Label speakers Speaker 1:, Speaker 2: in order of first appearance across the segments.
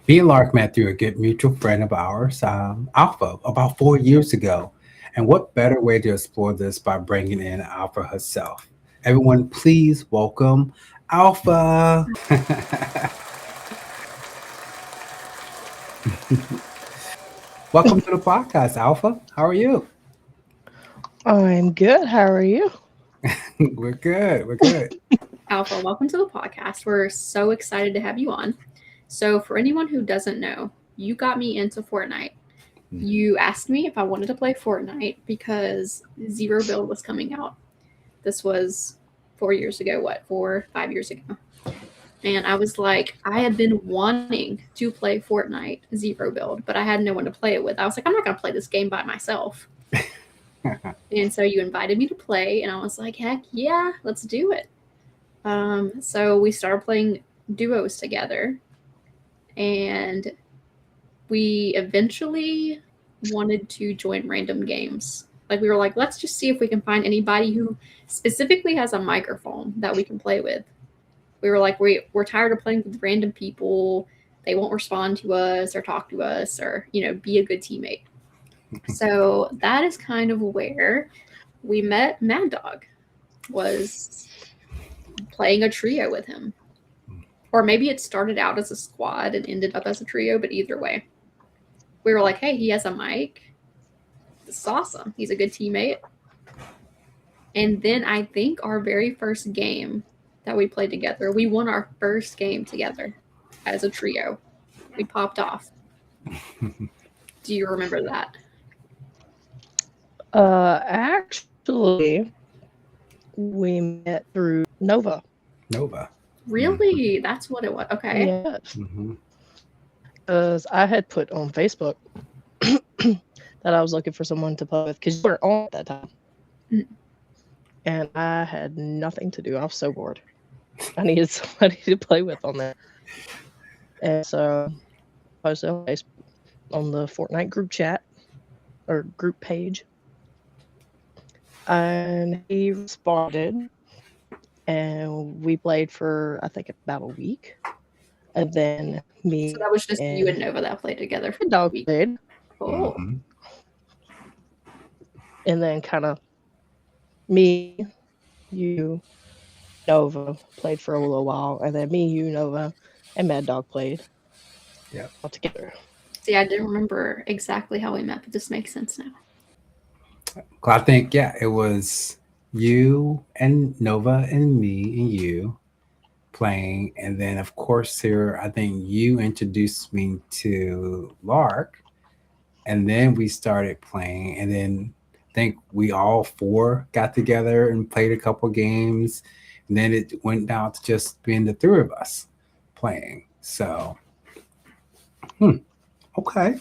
Speaker 1: Me and Lark met through a good mutual friend of ours, Alpha, about 4 years ago. And what better way to explore this by bringing in Alpha herself? Everyone, please welcome Alpha. Welcome to the podcast, Alpha. How are you?
Speaker 2: I'm good. How are you?
Speaker 1: We're good. We're good.
Speaker 3: Alpha, welcome to the podcast. We're so excited to have you on. So, for anyone who doesn't know, you got me into Fortnite. You asked me if I wanted to play Fortnite because Zero Build was coming out. This was 4 years ago, 5 years ago. And I was like, I had been wanting to play Fortnite Zero Build, but I had no one to play it with. I was like, I'm not going to play this game by myself. And so you invited me to play, and I was like, heck yeah, let's do it. So we started playing duos together, and we eventually wanted to join random games. Like, we were like, let's just see if we can find anybody who specifically has a microphone that we can play with. We were like, we're tired of playing with random people. They won't respond to us or talk to us or, be a good teammate. So that is kind of where we met Maddog, was playing a trio with him. Or maybe it started out as a squad and ended up as a trio, but either way. We were like, hey, he has a mic. This is awesome. He's a good teammate. And then I think our very first game that we played together, we won our first game together as a trio. We popped off. Do you remember that?
Speaker 2: Actually, we met through Nova.
Speaker 1: Nova.
Speaker 3: Really? Mm-hmm. That's what it was. Okay.
Speaker 2: Yes. Because I had put on Facebook that I was looking for someone to play with because you were on at that time. Mm-hmm. And I had nothing to do. I was so bored. I needed somebody to play with on there. And so I posted on Facebook on the Fortnite group chat or group page. And he responded. And we played for, I think, about a week. And then me.
Speaker 3: So that was just you and Nova that played together for
Speaker 2: Dog played.
Speaker 3: Oh.
Speaker 1: Mm-hmm.
Speaker 2: And then kind of me, you, Nova played for a little while. And then me, you, Nova, and Maddog played.
Speaker 1: Yeah.
Speaker 2: All together.
Speaker 3: See, I didn't remember exactly how we met, but this makes sense now.
Speaker 1: I think, it was you and Nova and me and you playing. And then, of course, here, I think you introduced me to Lark. And then we started playing. And then I think we all four got together and played a couple games. And then it went down to just being the three of us playing. So, okay.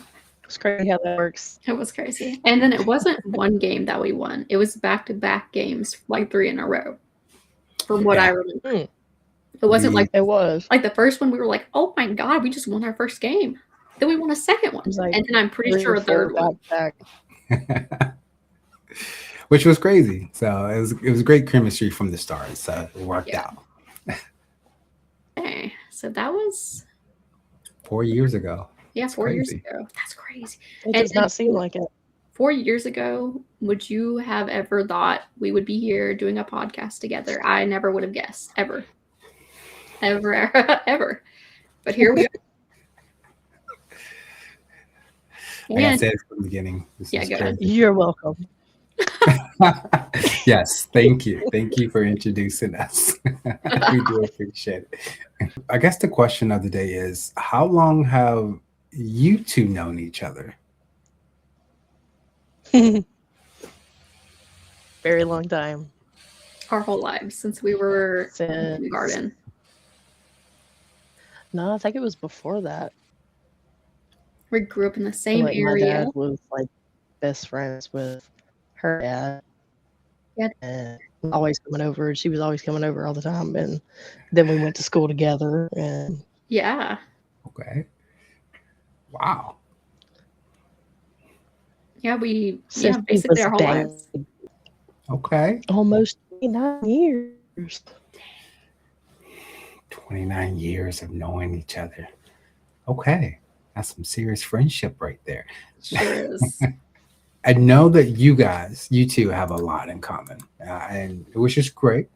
Speaker 2: It's crazy how that works.
Speaker 3: It was crazy. And then it wasn't one game that we won. It was back-to-back games, like 3 in a row, from what I remember. It wasn't like
Speaker 2: it was.
Speaker 3: Like the first one, we were like, oh my God, we just won our first game. Then we won a second one.
Speaker 2: Like,
Speaker 3: and then I'm pretty sure a third one.
Speaker 1: Which was crazy. So it was great chemistry from the start. So it worked out.
Speaker 3: Okay. So that was
Speaker 1: 4 years ago.
Speaker 3: Yeah, 4 years ago. That's crazy.
Speaker 2: It does not seem like it.
Speaker 3: 4 years ago, would you have ever thought we would be here doing a podcast together? I never would have guessed. Ever. Ever. But here we are.
Speaker 1: Like I said from the beginning.
Speaker 3: Go ahead.
Speaker 2: You're welcome.
Speaker 1: Yes, thank you. Thank you for introducing us. We do appreciate it. I guess the question of the day is, how long have you two known each other?
Speaker 2: Very long time.
Speaker 3: Our whole lives, since we were in the garden.
Speaker 2: No, I think it was before that.
Speaker 3: We grew up in the same area.
Speaker 2: My dad was like best friends with her dad.
Speaker 3: Yeah.
Speaker 2: And always coming over. She was always coming over all the time. And then we went to school together. And
Speaker 3: yeah.
Speaker 1: Okay. Wow.
Speaker 3: Yeah, basically our whole lives.
Speaker 1: Okay.
Speaker 2: Almost 29 years.
Speaker 1: 29 years of knowing each other. Okay, that's some serious friendship right there.
Speaker 3: Sure is.
Speaker 1: I know that you two have a lot in common, and which is great.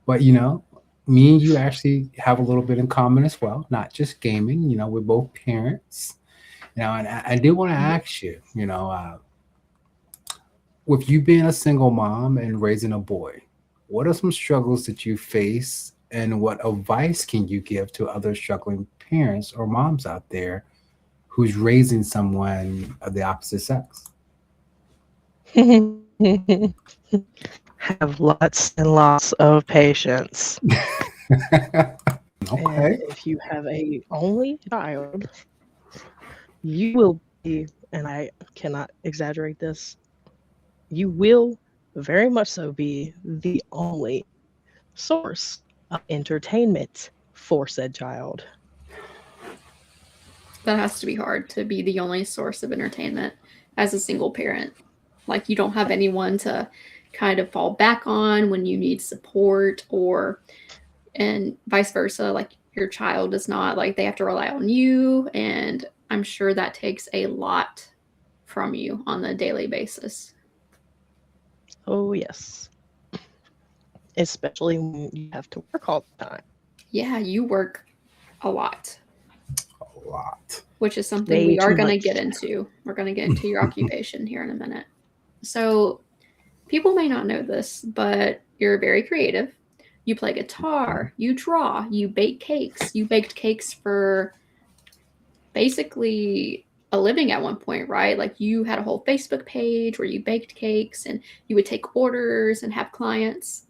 Speaker 1: But me and you actually have a little bit in common as well, not just gaming. We're both parents. And I do want to ask you, with you being a single mom and raising a boy, what are some struggles that you face, and what advice can you give to other struggling parents or moms out there who's raising someone of the opposite sex?
Speaker 2: Have lots and lots of patience.
Speaker 1: Okay.
Speaker 2: And if you have a only child, you will be, and I cannot exaggerate this, you will very much so be the only source of entertainment for said child.
Speaker 3: That has to be hard to be the only source of entertainment as a single parent. Like, you don't have anyone to kind of fall back on when you need support, and vice versa. Like, your child is not, like, they have to rely on you. And I'm sure that takes a lot from you on a daily basis.
Speaker 2: Oh, yes. Especially when you have to work all the time.
Speaker 3: Yeah, you work a lot.
Speaker 1: A lot.
Speaker 3: Which is something
Speaker 2: Way
Speaker 3: we are
Speaker 2: too
Speaker 3: going to
Speaker 2: much.
Speaker 3: get into. We're going to get into your occupation here in a minute. So, people may not know this, but you're very creative. You play guitar, you draw, you bake cakes. You baked cakes for basically a living at one point, right? Like, you had a whole Facebook page where you baked cakes and you would take orders and have clients.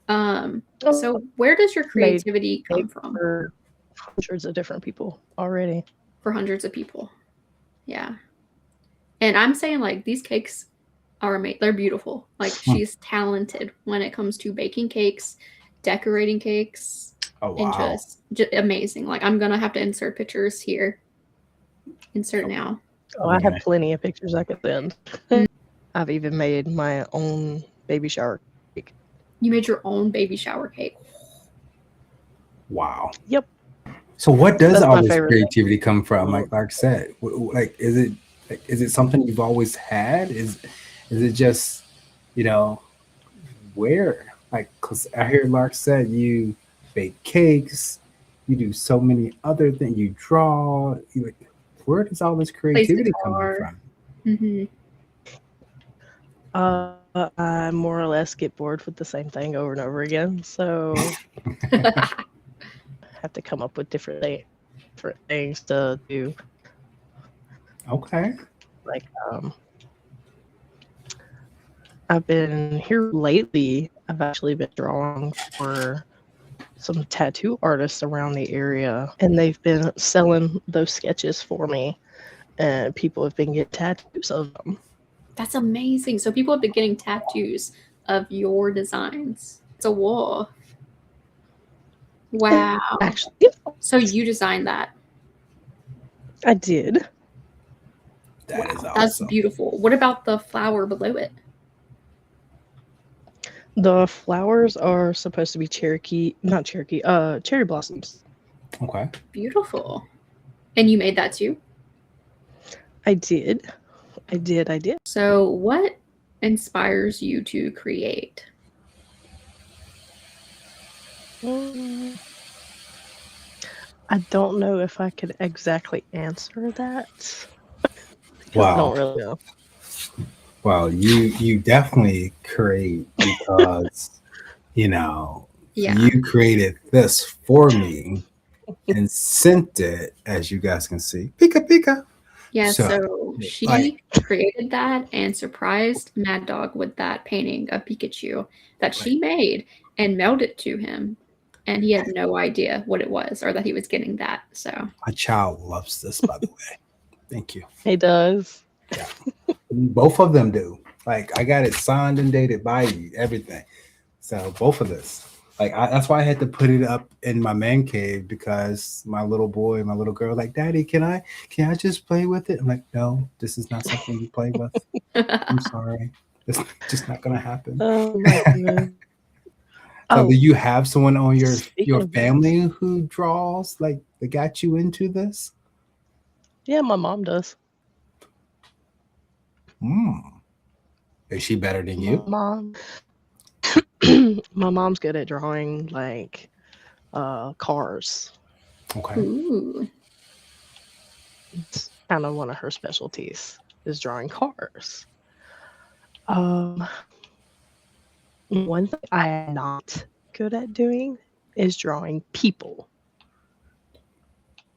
Speaker 3: So where does your creativity come from?
Speaker 2: For hundreds of different people already.
Speaker 3: For hundreds of people. Yeah. And I'm saying, like, these cakes are amazing. They're beautiful. Like, she's talented when it comes to baking cakes, decorating cakes.
Speaker 1: Oh,
Speaker 3: And
Speaker 1: wow.
Speaker 3: just amazing. Like, I'm gonna have to insert pictures here. Insert now.
Speaker 2: Oh, I have plenty of pictures I could send. I've even made my own baby shower cake.
Speaker 3: You made your own baby shower cake.
Speaker 1: Wow.
Speaker 2: Yep.
Speaker 1: So what does
Speaker 2: That's
Speaker 1: all
Speaker 2: my
Speaker 1: this
Speaker 2: favorite
Speaker 1: creativity come from? Like Lark said, like is it something you've always had? Is it just where? Like, because I hear Lark said you bake cakes, you do so many other things, you draw. Like, where does all this creativity coming
Speaker 3: guitar.
Speaker 1: from?
Speaker 3: Mm-hmm.
Speaker 2: I more or less get bored with the same thing over and over again, so have to come up with different things to do.
Speaker 1: Okay.
Speaker 2: Like, I've been here lately. I've actually been drawing for some tattoo artists around the area, and they've been selling those sketches for me, and people have been getting tattoos of them.
Speaker 3: That's amazing. So people have been getting tattoos of your designs. It's a wall. Wow.
Speaker 2: Actually,
Speaker 3: So you designed that.
Speaker 2: I did.
Speaker 1: That is awesome.
Speaker 3: That's beautiful. What about the flower below it?
Speaker 2: The flowers are supposed to be cherry blossoms.
Speaker 1: Okay.
Speaker 3: Beautiful. And you made that too?
Speaker 2: I did.
Speaker 3: So what inspires you to create?
Speaker 2: I don't know if I could exactly answer that.
Speaker 1: Wow.
Speaker 2: I don't really know.
Speaker 1: Well, you definitely create because you created this for me and sent it, as you guys can see. Pika pika.
Speaker 3: Yeah, so she created that and surprised Maddog with that painting of Pikachu that she made and mailed it to him. And he had no idea what it was or that he was getting that. So
Speaker 1: my child loves this, by the way. Thank you.
Speaker 2: He does.
Speaker 1: Yeah. Both of them do. Like, I got it signed and dated by you, everything. So both of this. Like, that's why I had to put it up in my man cave, because my little boy and my little girl like, Daddy, can I just play with it? I'm like, no, this is not something you play with. I'm sorry. It's just not gonna happen.
Speaker 2: Oh my goodness.
Speaker 1: So do you have someone on your family who draws, like, that got you into this?
Speaker 2: Yeah, my mom does.
Speaker 1: Is she better than
Speaker 2: My
Speaker 1: you?
Speaker 2: mom. My mom's good at drawing like cars.
Speaker 1: Okay.
Speaker 3: Ooh.
Speaker 2: It's kind of one of her specialties is drawing cars. One thing I am not good at doing is drawing people.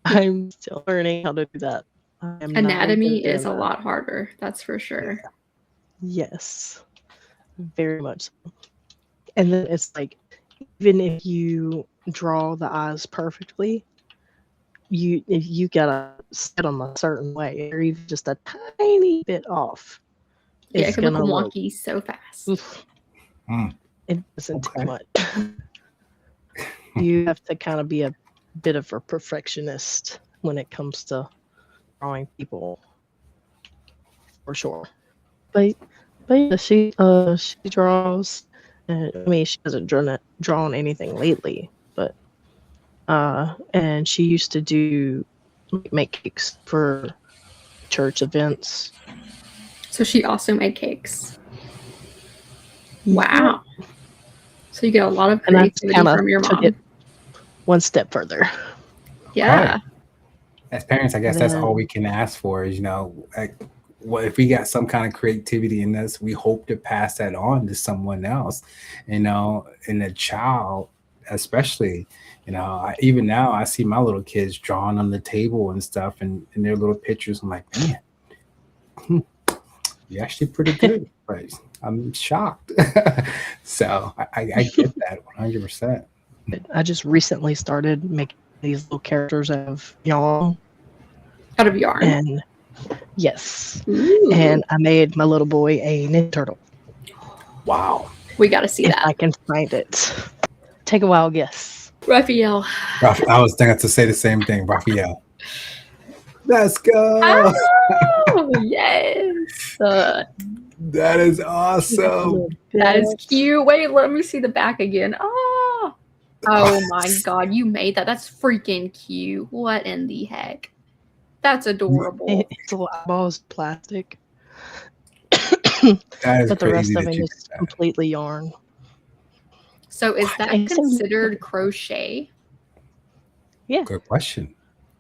Speaker 2: I'm still learning how to do that. I am not very good
Speaker 3: Anatomy
Speaker 2: at
Speaker 3: is a
Speaker 2: doing that.
Speaker 3: lot harder, that's for sure.
Speaker 2: Yes, very much so. And then it's like, even if you draw the eyes perfectly, if you gotta set them a certain way, or even just a tiny bit off,
Speaker 3: Yeah, it
Speaker 2: it's
Speaker 3: can look
Speaker 2: gonna look.
Speaker 3: wonky so fast.
Speaker 2: Oof,
Speaker 1: Mm,
Speaker 2: it doesn't
Speaker 1: Okay.
Speaker 2: take much. You have to kind of be a bit of a perfectionist when it comes to drawing people, for sure. But yeah, she draws. And, I mean, she hasn't drawn anything lately, but and she used to make cakes for church events.
Speaker 3: So she also made cakes.
Speaker 2: Yep.
Speaker 3: Wow. So you get a lot of
Speaker 2: And I just
Speaker 3: creativity
Speaker 2: kind of
Speaker 3: from your
Speaker 2: took
Speaker 3: mom.
Speaker 2: it one step further.
Speaker 3: Yeah.
Speaker 1: As parents, I guess that's all
Speaker 2: Then-
Speaker 1: we can ask for is, like, well, if we got some kind of creativity in us, we hope to pass that on to someone else, and a child, especially, even now I see my little kids drawing on the table and stuff and their little pictures. I'm like, man, you're actually pretty good. But I'm shocked. So I get that 100%.
Speaker 2: I just recently started making these little characters out of yarn.
Speaker 3: Out of yarn.
Speaker 2: And yes.
Speaker 3: Ooh.
Speaker 2: And I made my little boy a Ninja Turtle.
Speaker 1: Wow.
Speaker 3: We got to see
Speaker 2: If
Speaker 3: that.
Speaker 2: I can find it. Take a wild guess.
Speaker 3: Raphael.
Speaker 1: I was thinking to say the same thing, Raphael. Let's go.
Speaker 3: Oh, yes.
Speaker 1: That is awesome.
Speaker 3: That is cute. Wait, let me see the back again. Oh my God. You made that. That's freaking cute. What in the heck? That's adorable.
Speaker 2: It's little eyeballs, plastic.
Speaker 1: That is
Speaker 2: But the rest
Speaker 1: crazy
Speaker 2: of
Speaker 1: that
Speaker 2: it
Speaker 1: you
Speaker 2: is
Speaker 1: did that.
Speaker 2: completely yarn.
Speaker 3: So is that
Speaker 2: It's so
Speaker 3: considered crochet?
Speaker 1: Good question.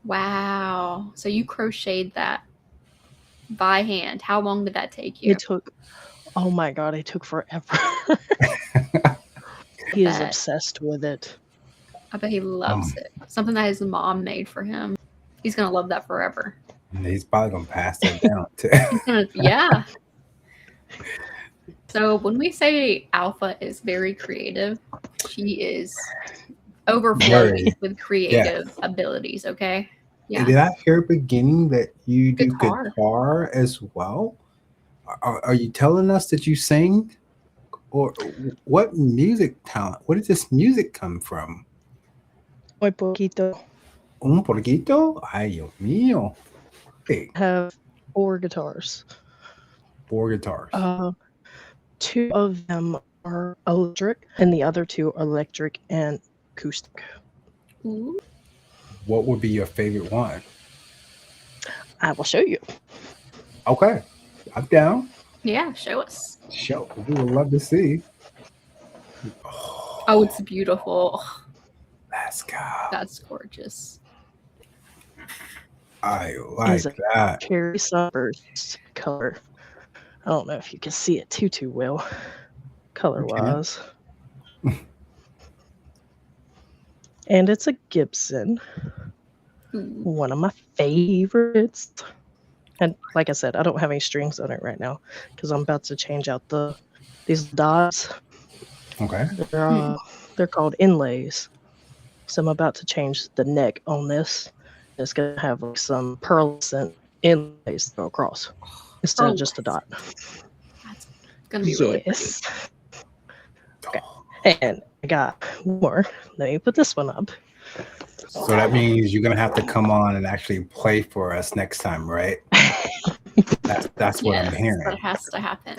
Speaker 3: Wow. So you crocheted that by hand. How long did that take you?
Speaker 2: It took, oh my God, it took forever. He is
Speaker 3: bet.
Speaker 2: obsessed with it.
Speaker 3: I bet he loves it. Something that his mom made for him. He's going to love that forever.
Speaker 1: And he's probably gonna pass that down too.
Speaker 3: Yeah. So when we say Alpha is very creative, she is overflowing
Speaker 1: Very.
Speaker 3: with creative abilities, okay? Yeah.
Speaker 1: Did I hear beginning that you do
Speaker 3: Guitar.
Speaker 1: guitar as well? Are you telling us that you sing? Or what music talent? Where did this music come from?
Speaker 2: Muy poquito.
Speaker 1: Un poquito? Ay, Dios mío. Hey,
Speaker 2: I have 4 guitars.
Speaker 1: 4 guitars.
Speaker 2: 2 of them are electric, and the other 2 are electric and acoustic.
Speaker 3: Ooh.
Speaker 1: What would be your favorite one?
Speaker 2: I will show you.
Speaker 1: Okay, I'm down.
Speaker 3: Yeah, show us.
Speaker 1: Show. We would love to see.
Speaker 3: Oh, it's beautiful.
Speaker 1: Let's go.
Speaker 3: That's gorgeous.
Speaker 1: I like
Speaker 2: Is it
Speaker 1: that.
Speaker 2: cherry sunburst color. I don't know if you can see it too well, color wise. And it's a Gibson,
Speaker 3: Ooh.
Speaker 2: one of my favorites. And like I said, I don't have any strings on it right now because I'm about to change out these dots.
Speaker 1: Okay.
Speaker 2: They're called inlays. So I'm about to change the neck on this. It's gonna have like some pearlescent inlays that go across instead of just a dot.
Speaker 3: That's gonna be really pretty.
Speaker 2: Yes. Okay. And I got more. Let me put this one up.
Speaker 1: So that means you're gonna have to come on and actually play for us next time, right? That's what I'm hearing.
Speaker 3: That has to happen.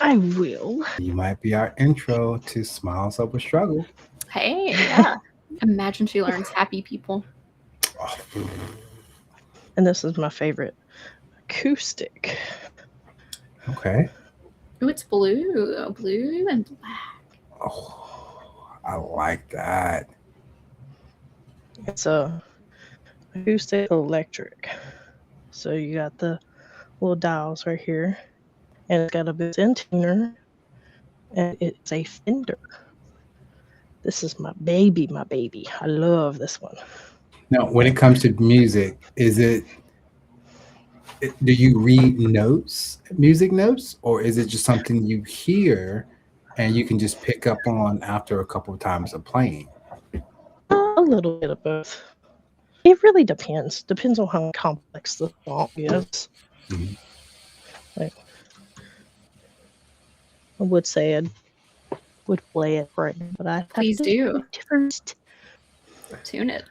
Speaker 2: I will.
Speaker 1: You might be our intro to Smiles Up with Struggle.
Speaker 3: Hey, yeah. Imagine she learns happy people.
Speaker 1: Oh,
Speaker 2: And this is my favorite acoustic.
Speaker 1: Okay.
Speaker 3: Ooh, it's blue. Blue and black.
Speaker 1: Oh, I like that.
Speaker 2: It's a acoustic electric. So you got the little dials right here, and it's got a built-in tuner, and it's a Fender. This is my baby, my baby. I love this one.
Speaker 1: Now, when it comes to music, do you read notes, music notes, or is it just something you hear and you can just pick up on after a couple of times of playing?
Speaker 2: A little bit of both. It really depends. Depends on how complex the song is.
Speaker 1: Mhm.
Speaker 2: Like, I would say I would play it right now, but I have
Speaker 3: Please
Speaker 2: to
Speaker 3: do.
Speaker 2: first.
Speaker 3: Tune it.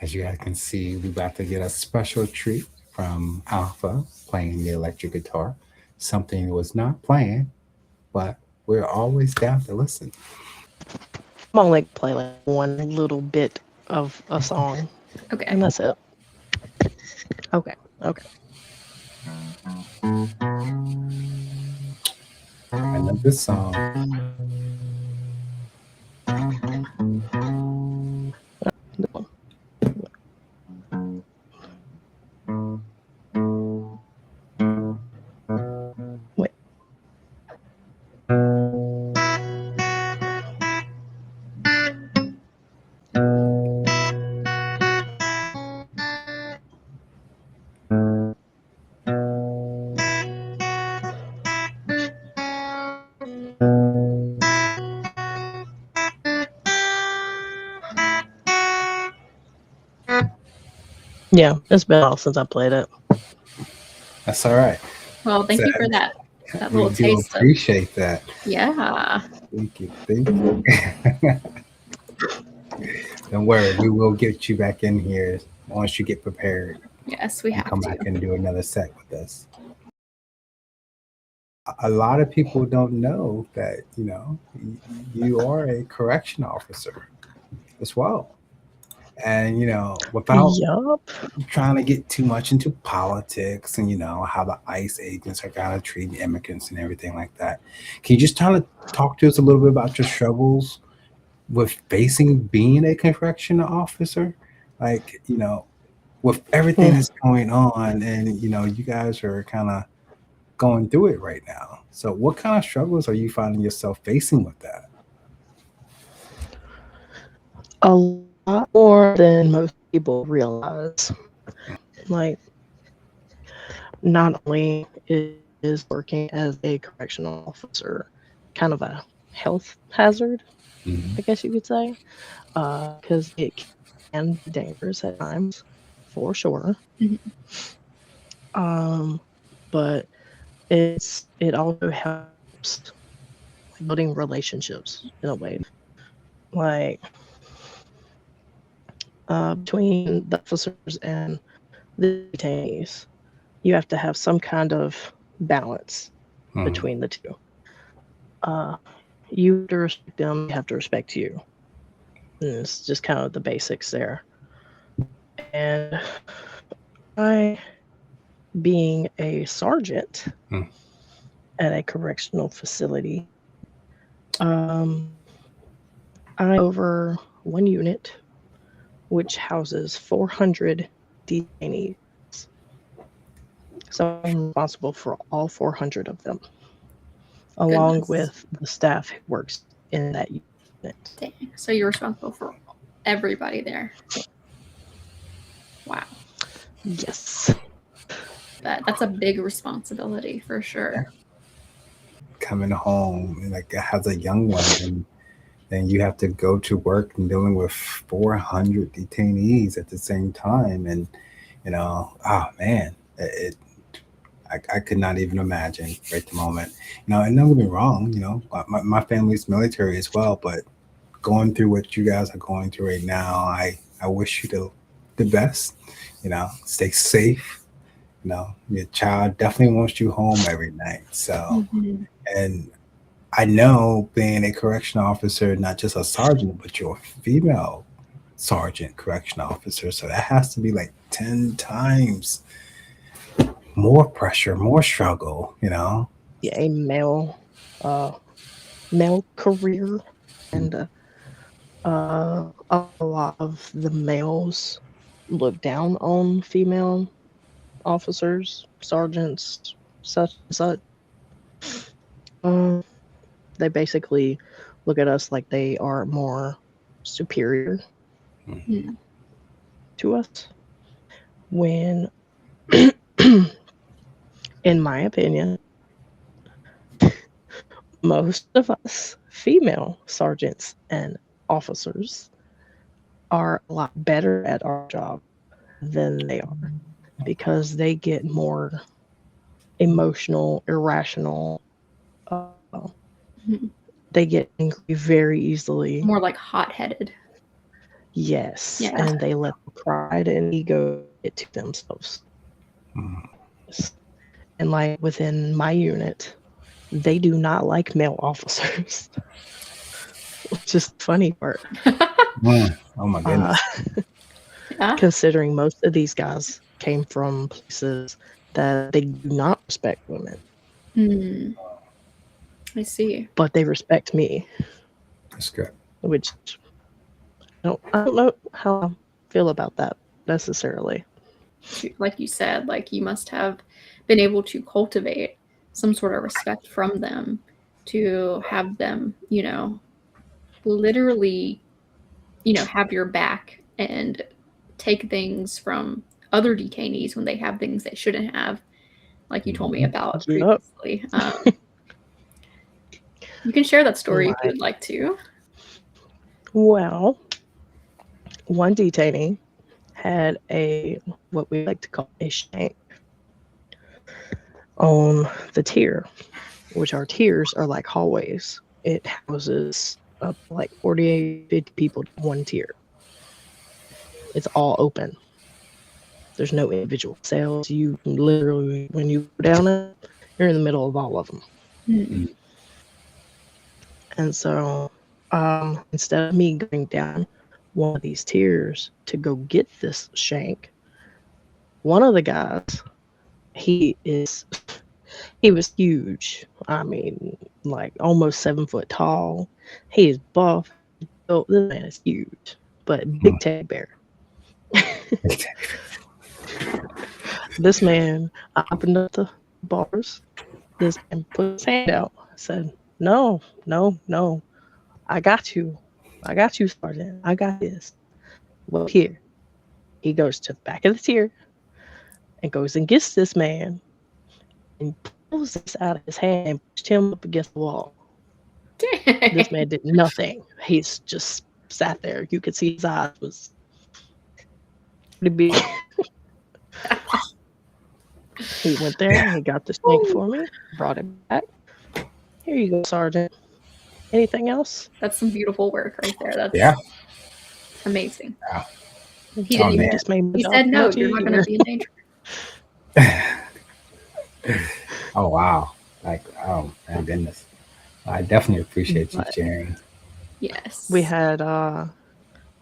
Speaker 1: As you guys can see, we about to get a special treat from Alpha playing the electric guitar. Something was not planned, but we're always down to listen.
Speaker 2: I'm only play like one little bit of a song,
Speaker 3: Okay.
Speaker 2: and that's it. Okay.
Speaker 1: I love this song.
Speaker 2: Wait. Yeah, it's been a while since I played it.
Speaker 1: That's all right.
Speaker 3: Well, thank
Speaker 1: So,
Speaker 3: you for that. That
Speaker 1: we
Speaker 3: little
Speaker 1: do
Speaker 3: taste of
Speaker 1: appreciate that.
Speaker 3: yeah.
Speaker 1: Thank you. Thank you. Don't worry, we will get you back in here once you get prepared
Speaker 3: Yes, we
Speaker 1: and
Speaker 3: have
Speaker 1: come
Speaker 3: to.
Speaker 1: back and do another set with us. A lot of people don't know that, you are a correction officer as well. And, without
Speaker 2: Yup.
Speaker 1: trying to get too much into politics and, how the ICE agents are kind of treating immigrants and everything like that, can you just kind of talk to us a little bit about your struggles with facing being a correctional officer? Like, with everything that's going on and, you guys are kind of going through it right now. So what kind of struggles are you finding yourself facing with that?
Speaker 2: A lot more than most people realize. Like, not only is working as a correctional officer kind of a health hazard,
Speaker 1: Mhm.
Speaker 2: I guess you could say, because it can be dangerous at times, for sure.
Speaker 3: Mhm.
Speaker 2: But it also helps building relationships in a way. Like, between the officers and the detainees, you have to have some kind of balance
Speaker 1: Mhm.
Speaker 2: between the two. You have to respect them, they have to respect you. And it's just kind of the basics there. And I, being a sergeant
Speaker 1: Mm.
Speaker 2: at a correctional facility, I over one unit which houses 400 detainees. So I'm responsible for all 400 of them, along
Speaker 3: Goodness.
Speaker 2: with the staff who works in that unit.
Speaker 3: Dang. So you're responsible for everybody there. Wow.
Speaker 2: Yes.
Speaker 3: That's a big responsibility for sure.
Speaker 1: Coming home and like has a young one and then you have to go to work and dealing with 400 detainees at the same time and oh man, I could not even imagine right at the moment. And don't get me wrong, my family's military as well, but going through what you guys are going through right now, I wish you the best. Stay safe. Your child definitely wants you home every night. So,
Speaker 3: Mhm.
Speaker 1: and I know being a correction officer, not just a sergeant, but you're a female sergeant correction officer. So that has to be like 10 times more pressure, more struggle, you know?
Speaker 2: Yeah, a male career, and a lot of the males look down on female officers, sergeants, such and such. Um, they basically look at us like they are more superior
Speaker 1: Mhm.
Speaker 3: Mm.
Speaker 2: to us. When, in my opinion, most of us female sergeants and officers are a lot better at our job than they are because they get more emotional, irrational. Uh,
Speaker 3: Mhm.
Speaker 2: they get angry very easily.
Speaker 3: More like hot-headed.
Speaker 2: Yes,
Speaker 3: Yeah.
Speaker 2: and they let the pride and ego get to themselves.
Speaker 1: Mhm.
Speaker 2: Yes. And like within my unit, they do not like male officers, which is the funny part.
Speaker 1: Oh my
Speaker 2: Uh,
Speaker 1: goodness.
Speaker 3: Yeah.
Speaker 2: considering most of these guys came from places that they do not respect women,
Speaker 3: Mm. I see.
Speaker 2: but they respect me,
Speaker 1: That's good.
Speaker 2: which I don't know how I feel about that necessarily.
Speaker 3: Like you said, like you must have been able to cultivate some sort of respect from them to have them, literally, have your back and take things from other detainees when they have things they shouldn't have, like you told me
Speaker 1: Mhm.
Speaker 3: about
Speaker 2: Yep.
Speaker 3: previously. You can share that story if you
Speaker 2: Right.
Speaker 3: would like to.
Speaker 2: Well, one detainee had what we like to call a shank on the tier, which our tiers are like hallways. It houses up like 48, 50 people to one tier. It's all open. There's no individual cells. You literally, when you go down it, you're in the middle of all of them.
Speaker 3: Mm.
Speaker 2: And so instead of me going down one of these tiers to go get this shank, one of the guys, he is he was huge. I mean, like almost 7 foot tall. He is buff. Oh, this man is huge, but big teddy bear. This man opened up the bars. This man put his hand out. Said, "No, no, no. I got you. I got you, Sergeant. I got this." Well, here. He goes to the back of the tier and goes and gets this man and pulls this out of his hand and pushed him up against the wall. This man did nothing. He's just sat there. You could see his eyes was pretty big. He went there, he got the shank for me, brought it back. Here you go, Sergeant. Anything else?
Speaker 3: That's some beautiful work right there. That's
Speaker 1: Yeah.
Speaker 3: amazing.
Speaker 1: Wow.
Speaker 3: He
Speaker 1: Oh
Speaker 3: didn't
Speaker 1: man.
Speaker 3: even.
Speaker 2: Just made my
Speaker 3: He
Speaker 2: job
Speaker 3: said, "No,
Speaker 2: much
Speaker 3: you're not going to
Speaker 2: easier.
Speaker 3: be in danger."
Speaker 1: Oh wow. Like, oh my goodness. I definitely appreciate you
Speaker 2: But
Speaker 1: sharing.
Speaker 3: Yes.
Speaker 2: we had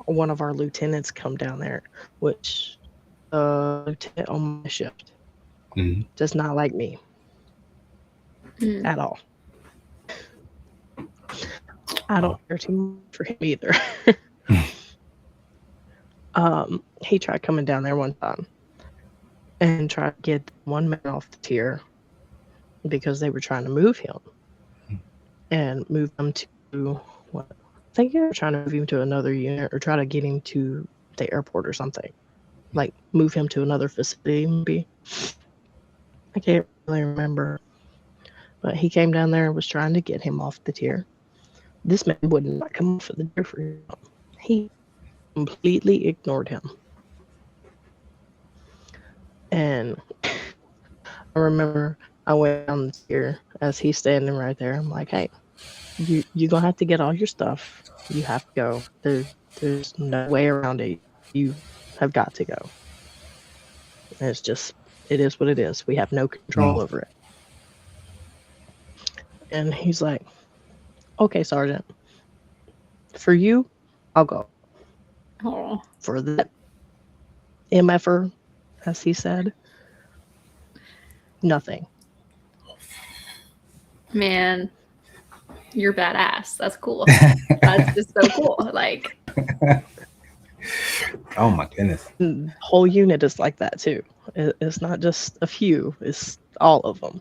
Speaker 2: one of our lieutenants come down there, which lieutenant on my shift
Speaker 1: Mhm.
Speaker 2: does not like me
Speaker 3: Mm.
Speaker 2: at all. I
Speaker 1: Oh.
Speaker 2: don't care too much for him either. He tried coming down there one time and tried to get one man off the tier because they were trying to move him and move him to what? I think they were trying to move him to another unit or try to get him to the airport or something. Like move him to another facility, maybe. I can't really remember. But he came down there and was trying to get him off the tier. This man would not come off of the tier for him. He completely ignored him. And I remember I went down the tier as he's standing right there. I'm like, hey, you're gonna have to get all your stuff. You have to go. There's no way around it. You have got to go. And it is what it is. We have no control over it. And he's like, okay, Sergeant, for you, I'll go.
Speaker 3: Oh,
Speaker 2: for that MFer, as he said. Nothing.
Speaker 3: man, you're badass. That's cool. That's just so cool. Like,
Speaker 1: Oh my goodness.
Speaker 2: The whole unit is like that too. It's not just a few, it's all of them.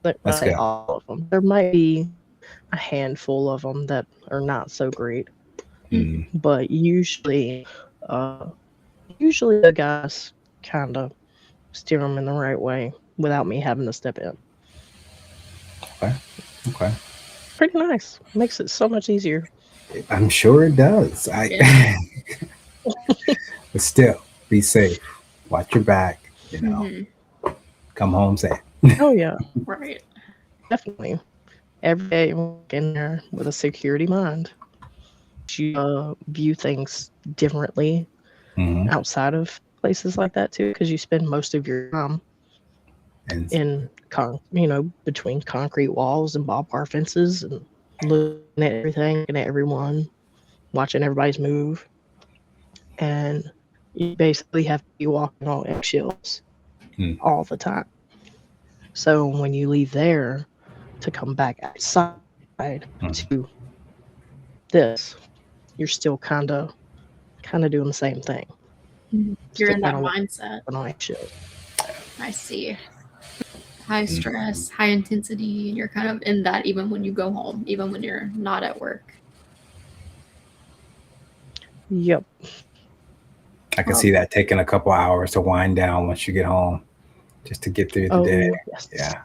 Speaker 2: I
Speaker 1: That's
Speaker 2: say
Speaker 1: good.
Speaker 2: all of them. There might be a handful of them that are not so great,
Speaker 1: Mm.
Speaker 2: but usually the guys kind of steer them in the right way without me having to step in.
Speaker 1: Okay.
Speaker 2: Pretty nice. Makes it so much easier.
Speaker 1: I'm sure it does.
Speaker 3: Yeah.
Speaker 1: But still, be safe. Watch your back. You know,
Speaker 3: mhm,
Speaker 1: come home safe.
Speaker 2: Oh yeah,
Speaker 3: right.
Speaker 2: definitely. Every day walk in there with a security mind. You view things differently
Speaker 1: Mhm.
Speaker 2: outside of places like that too, because you spend most of your time
Speaker 1: And
Speaker 2: in between concrete walls and barbed wire fences and looking at everything, looking at everyone, watching everybody's move, and you basically have to be walking on eggshells
Speaker 1: Mm.
Speaker 2: all the time. So when you leave there to come back outside to this, you're still kind of doing the same thing.
Speaker 3: You're
Speaker 2: Still
Speaker 3: in that
Speaker 2: kinda
Speaker 3: mindset.
Speaker 2: walking on eggshells.
Speaker 3: I see. High stress, high intensity, and you're kind of in that even when you go home, even when you're not at work.
Speaker 2: Yep.
Speaker 1: I can see that taking a couple hours to wind down once you get home, just to get through the day.
Speaker 2: Yes.
Speaker 1: Yeah.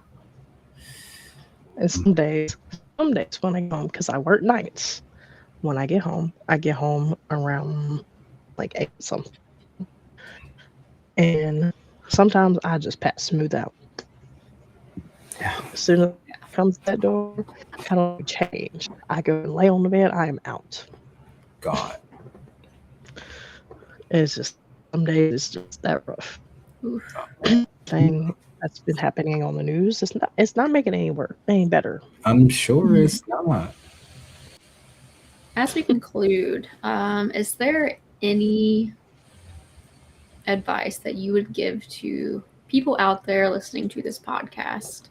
Speaker 2: And some days when I get home, because I work nights, when I get home around like 8 something. And sometimes I just pass smooth out.
Speaker 1: Yeah.
Speaker 2: As soon as I come to that door, I don't change. I go and lay on the bed, I am out.
Speaker 1: Gone.
Speaker 2: It's just some days it's just that rough.
Speaker 3: Oof.
Speaker 2: Thing that's been happening on the news, it's not making any better.
Speaker 1: I'm sure it's not.
Speaker 3: As we conclude, is there any advice that you would give to people out there listening to this podcast?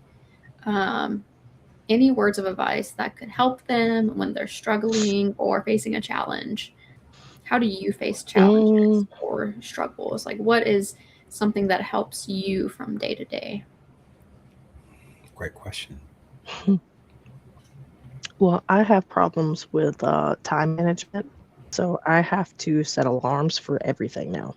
Speaker 3: Any words of advice that could help them when they're struggling or facing a challenge? How do you face challenges or struggles? Like, what is something that helps you from day to day?
Speaker 1: Great question.
Speaker 2: Well, I have problems with time management, so I have to set alarms for everything now.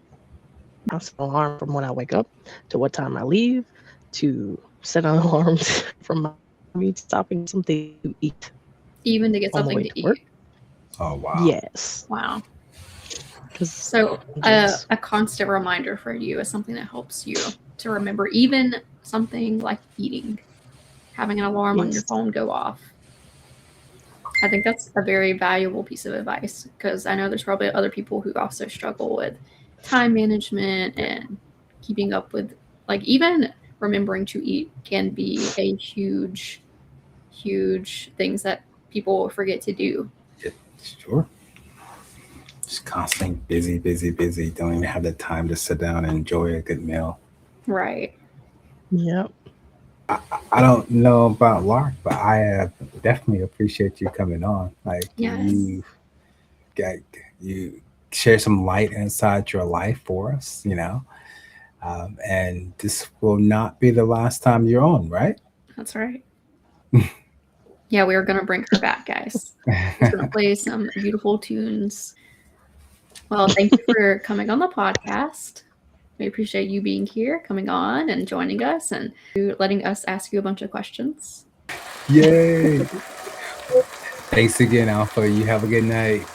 Speaker 2: I set an alarm from when I wake up to what time I leave, to set an alarm from me stopping something to eat.
Speaker 3: Even to get
Speaker 2: On the
Speaker 3: something
Speaker 2: way
Speaker 3: to
Speaker 2: to
Speaker 3: eat.
Speaker 2: work?
Speaker 1: Oh wow.
Speaker 2: Yes.
Speaker 3: Wow.
Speaker 2: 'Cause
Speaker 3: So a constant reminder for you is something that helps you to remember even something like eating, having an alarm on your phone go off. I think that's a very valuable piece of advice, because I know there's probably other people who also struggle with time management and keeping up with, like, even remembering to eat can be a huge things that people forget to do.
Speaker 1: Sure. Just constantly busy. Don't even have the time to sit down and enjoy a good meal.
Speaker 3: Right.
Speaker 2: Yep.
Speaker 1: I don't know about Lark, but I definitely appreciate you coming on. Like
Speaker 3: Yes.
Speaker 1: you share some light inside your life for us, and this will not be the last time you're on, right?
Speaker 3: That's right. Yeah, we are going to bring her back, guys. She's going to play some beautiful tunes. Well, thank you for coming on the podcast. We appreciate you being here, coming on and joining us, and letting us ask you a bunch of questions.
Speaker 1: Yay! Thanks again, Alpha. You have a good night.